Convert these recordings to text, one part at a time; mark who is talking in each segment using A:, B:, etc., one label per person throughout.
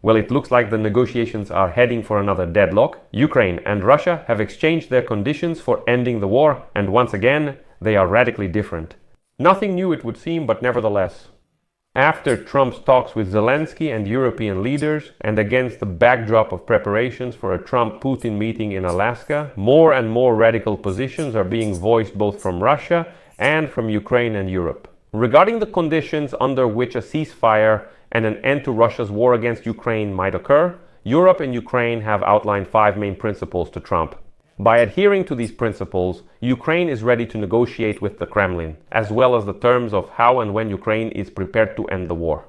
A: Well, it looks like the negotiations are heading for another deadlock. Ukraine and Russia have exchanged their conditions for ending the war, and once again, they are radically different. Nothing new, it would seem, but nevertheless. After Trump's talks with Zelensky and European leaders, and against the backdrop of preparations for a Trump-Putin meeting in Alaska, more and more radical positions are being voiced both from Russia and from Ukraine and Europe. Regarding the conditions under which a ceasefire and an end to Russia's war against Ukraine might occur, Europe and Ukraine have outlined 5 main principles to Trump. By adhering to these principles, Ukraine is ready to negotiate with the Kremlin, as well as the terms of how and when Ukraine is prepared to end the war.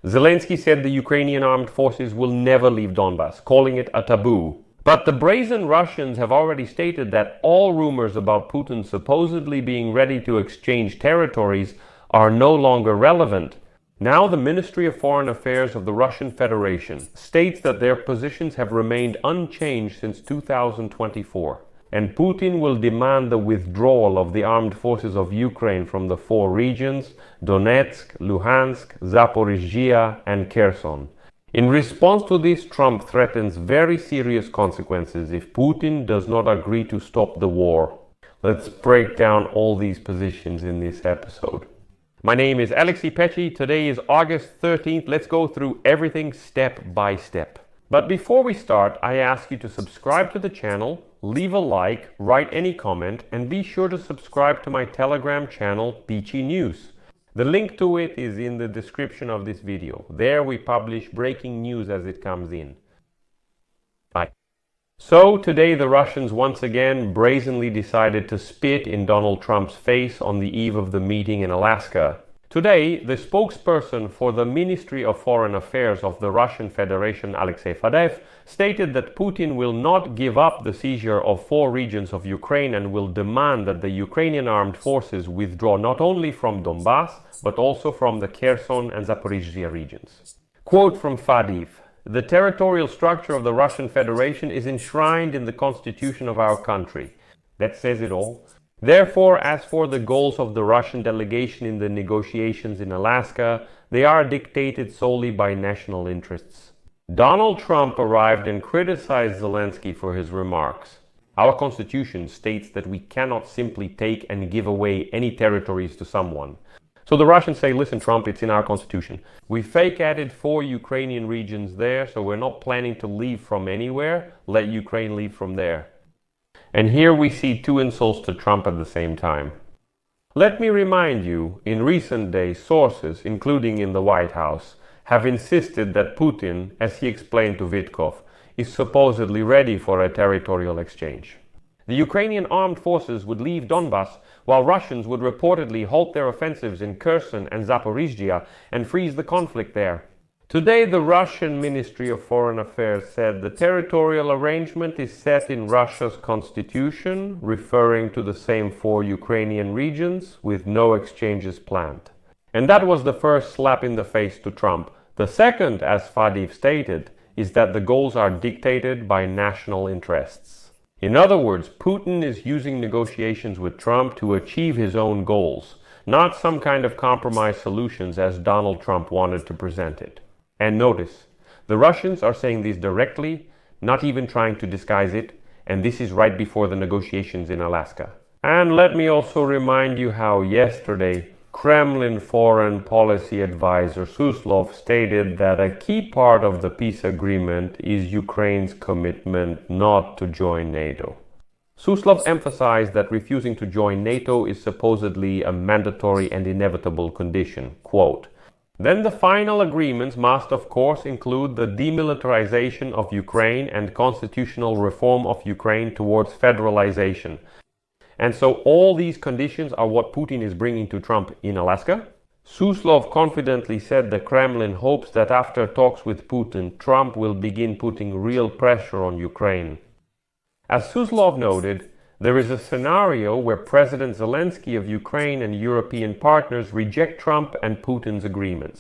A: Zelensky said the Ukrainian armed forces will never leave Donbas, calling it a taboo. But the brazen Russians have already stated that all rumors about Putin supposedly being ready to exchange territories are no longer relevant. Now the Ministry of Foreign Affairs of the Russian Federation states that their positions have remained unchanged since 2024, and Putin will demand the withdrawal of the armed forces of Ukraine from the 4 regions, Donetsk, Luhansk, Zaporizhzhia and Kherson. In response to this, Trump threatens very serious consequences if Putin does not agree to stop the war. Let's break down all these positions in this episode. My name is Pechy. Today is August 13th. Let's go through everything step by step. But before we start, I ask you to subscribe to the channel, leave a like, write any comment, and be sure to subscribe to my Telegram channel, Pechy News. The link to it is in the description of this video. There we publish breaking news as it comes in. Bye. So today the Russians once again brazenly decided to spit in Donald Trump's face on the eve of the meeting in Alaska. Today, the spokesperson for the Ministry of Foreign Affairs of the Russian Federation, Alexei Fadeev, stated that Putin will not give up the seizure of 4 regions of Ukraine and will demand that the Ukrainian armed forces withdraw not only from Donbas, but also from the Kherson and Zaporizhzhia regions. Quote from Fadeev: "The territorial structure of the Russian Federation is enshrined in the constitution of our country." That says it all. Therefore, as for the goals of the Russian delegation in the negotiations in Alaska, they are dictated solely by national interests. Donald Trump arrived and criticized Zelensky for his remarks. Our constitution states that we cannot simply take and give away any territories to someone. So the Russians say, listen, Trump, it's in our constitution. We fake added 4 Ukrainian regions there, so we're not planning to leave from anywhere. Let Ukraine leave from there. And here we see 2 insults to Trump at the same time. Let me remind you, in recent days, sources, including in the White House, have insisted that Putin, as he explained to Vitkov, is supposedly ready for a territorial exchange. The Ukrainian armed forces would leave Donbas, while Russians would reportedly halt their offensives in Kherson and Zaporizhzhia and freeze the conflict there. Today, the Russian Ministry of Foreign Affairs said the territorial arrangement is set in Russia's constitution, referring to the same 4 Ukrainian regions, with no exchanges planned. And that was the first slap in the face to Trump. The second, as Fadeev stated, is that the goals are dictated by national interests. In other words, Putin is using negotiations with Trump to achieve his own goals, not some kind of compromise solutions as Donald Trump wanted to present it. And notice, the Russians are saying this directly, not even trying to disguise it, and this is right before the negotiations in Alaska. And let me also remind you how yesterday, Kremlin foreign policy advisor Suslov stated that a key part of the peace agreement is Ukraine's commitment not to join NATO. Suslov emphasized that refusing to join NATO is supposedly a mandatory and inevitable condition. Quote, "Then the final agreements must of course include the demilitarization of Ukraine and constitutional reform of Ukraine towards federalization. And so all these conditions are what Putin is bringing to Trump in Alaska?" Suslov confidently said the Kremlin hopes that after talks with Putin, Trump will begin putting real pressure on Ukraine. As Suslov noted, there is a scenario where President Zelensky of Ukraine and European partners reject Trump and Putin's agreements.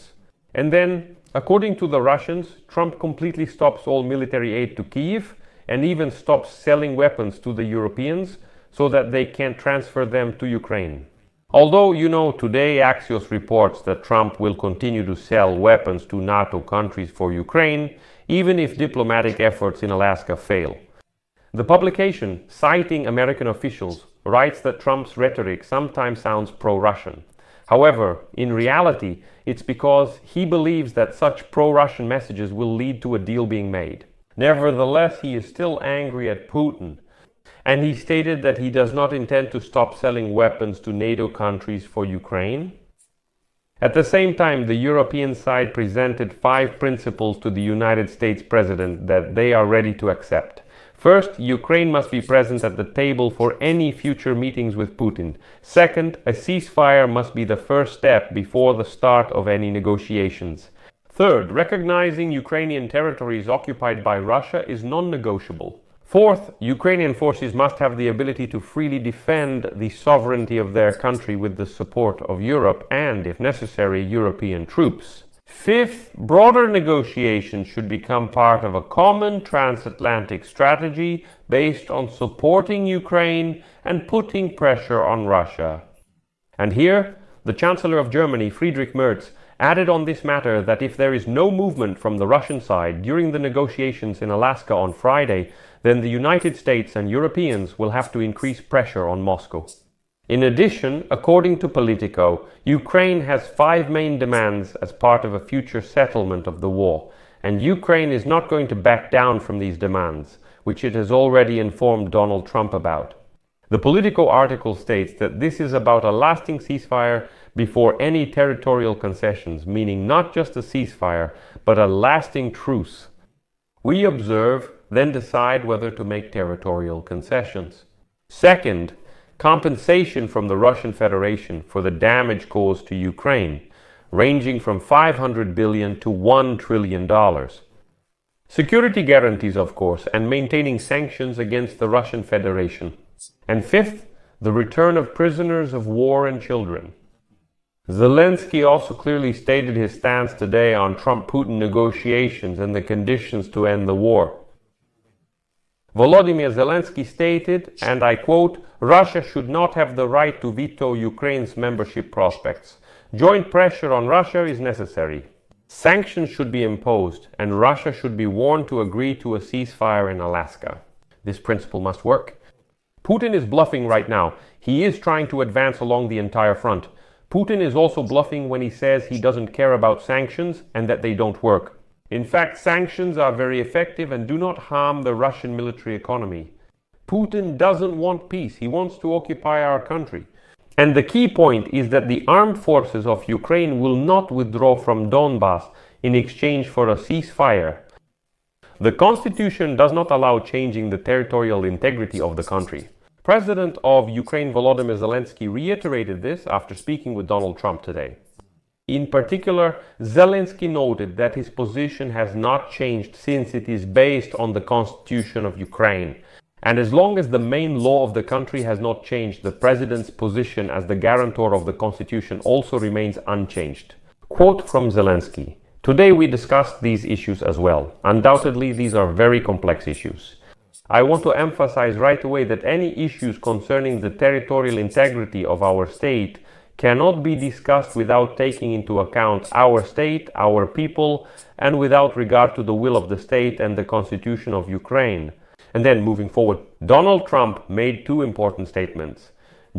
A: And then, according to the Russians, Trump completely stops all military aid to Kyiv and even stops selling weapons to the Europeans so that they can transfer them to Ukraine. Although, today Axios reports that Trump will continue to sell weapons to NATO countries for Ukraine, even if diplomatic efforts in Alaska fail. The publication, citing American officials, writes that Trump's rhetoric sometimes sounds pro-Russian. However, in reality, it's because he believes that such pro-Russian messages will lead to a deal being made. Nevertheless, he is still angry at Putin, and he stated that he does not intend to stop selling weapons to NATO countries for Ukraine. At the same time, the European side presented 5 principles to the United States president that they are ready to accept. First, Ukraine must be present at the table for any future meetings with Putin. Second, a ceasefire must be the first step before the start of any negotiations. Third, recognizing Ukrainian territories occupied by Russia is non-negotiable. Fourth, Ukrainian forces must have the ability to freely defend the sovereignty of their country with the support of Europe and, if necessary, European troops. Fifth, broader negotiations should become part of a common transatlantic strategy based on supporting Ukraine and putting pressure on Russia. And here, the Chancellor of Germany, Friedrich Merz, added on this matter that if there is no movement from the Russian side during the negotiations in Alaska on Friday, then the United States and Europeans will have to increase pressure on Moscow. In addition, according to Politico, Ukraine has 5 main demands as part of a future settlement of the war, and Ukraine is not going to back down from these demands, which it has already informed Donald Trump about. The Politico article states that this is about a lasting ceasefire before any territorial concessions, meaning not just a ceasefire, but a lasting truce. We observe, then decide whether to make territorial concessions. Second, compensation from the Russian Federation for the damage caused to Ukraine, ranging from $500 billion to $1 trillion. Security guarantees, of course, and maintaining sanctions against the Russian Federation. And fifth, the return of prisoners of war and children. Zelensky also clearly stated his stance today on Trump-Putin negotiations and the conditions to end the war. Volodymyr Zelensky stated, and I quote, "Russia should not have the right to veto Ukraine's membership prospects. Joint pressure on Russia is necessary. Sanctions should be imposed, and Russia should be warned to agree to a ceasefire in Alaska. This principle must work." Putin is bluffing right now. He is trying to advance along the entire front. Putin is also bluffing when he says he doesn't care about sanctions and that they don't work. In fact, sanctions are very effective and do not harm the Russian military economy. Putin doesn't want peace. He wants to occupy our country. And the key point is that the armed forces of Ukraine will not withdraw from Donbas in exchange for a ceasefire. The constitution does not allow changing the territorial integrity of the country. President of Ukraine Volodymyr Zelensky reiterated this after speaking with Donald Trump today. In particular, Zelensky noted that his position has not changed since it is based on the Constitution of Ukraine. And as long as the main law of the country has not changed, the president's position as the guarantor of the Constitution also remains unchanged. Quote from Zelensky: "Today we discussed these issues as well. Undoubtedly, these are very complex issues. I want to emphasize right away that any issues concerning the territorial integrity of our state cannot be discussed without taking into account our state, our people, and without regard to the will of the state and the Constitution of Ukraine." And then, moving forward, Donald Trump made 2 important statements.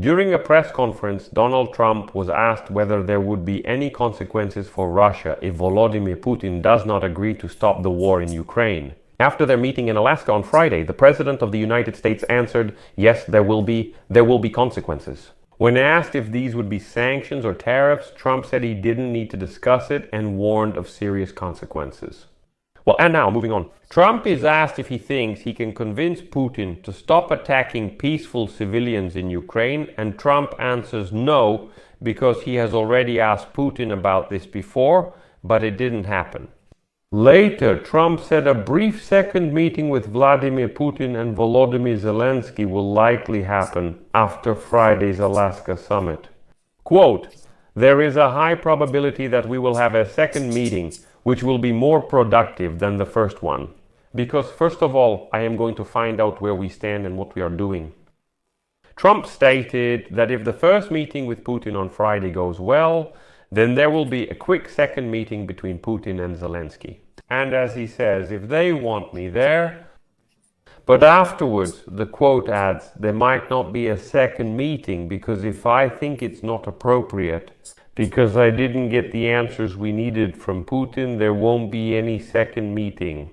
A: During a press conference, Donald Trump was asked whether there would be any consequences for Russia if Volodymyr Putin does not agree to stop the war in Ukraine. After their meeting in Alaska on Friday, the President of the United States answered, yes, there will be consequences. When asked if these would be sanctions or tariffs, Trump said he didn't need to discuss it and warned of serious consequences. Well, and now, moving on. Trump is asked if he thinks he can convince Putin to stop attacking peaceful civilians in Ukraine, and Trump answers no, because he has already asked Putin about this before, but it didn't happen. Later, Trump said a brief second meeting with Vladimir Putin and Volodymyr Zelensky will likely happen after Friday's Alaska summit. Quote, "There is a high probability that we will have a second meeting, which will be more productive than the first one. Because first of all, I am going to find out where we stand and what we are doing. Trump stated that if the first meeting with Putin on Friday goes well, then there will be a quick second meeting between Putin and Zelensky. And as he says, if they want me there, but afterwards, the quote adds, there might not be a second meeting because if I think it's not appropriate, because I didn't get the answers we needed from Putin, there won't be any second meeting.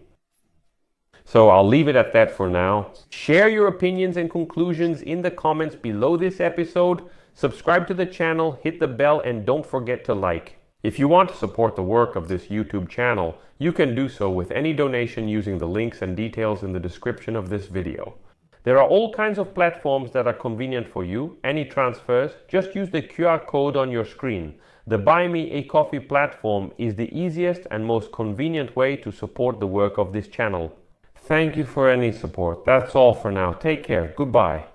A: So I'll leave it at that for now. Share your opinions and conclusions in the comments below this episode. Subscribe to the channel, hit the bell, and don't forget to like. If you want to support the work of this YouTube channel, you can do so with any donation using the links and details in the description of this video. There are all kinds of platforms that are convenient for you. Any transfers, just use the QR code on your screen. The Buy Me a Coffee platform is the easiest and most convenient way to support the work of this channel. Thank you for any support. That's all for now. Take care. Goodbye.